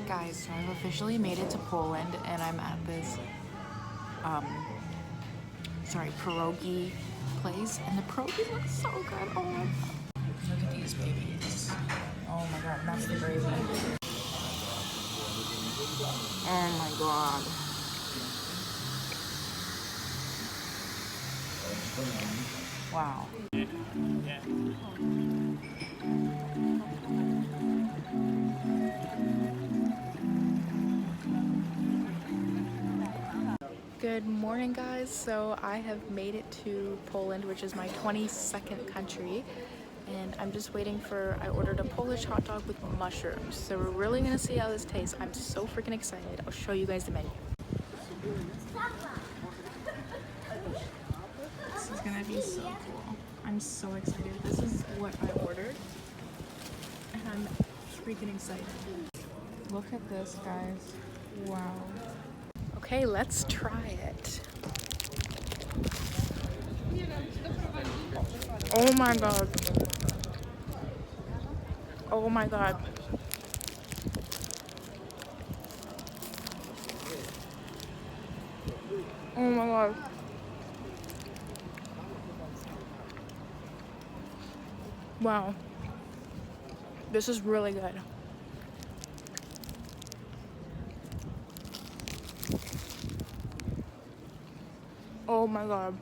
Guys, so I've officially made it to Poland and I'm at this pierogi place, and the pierogi looks so good. Oh my god. Look at these babies. Oh my god, and that's the gravy. Oh my god. Wow. Good morning, guys. So I have made it to Poland, which is my 22nd country, and I'm just waiting for, I ordered a Polish hot dog with mushrooms, so we're really gonna see how this tastes. I'm so freaking excited. I'll show you guys the menu. This is gonna be so cool. I'm so excited. This is what I ordered, and I'm freaking excited. Look at this, guys. Wow. Okay, let's try it. Oh my god. Oh my god. Oh my god. Wow. This is really good. Oh my god.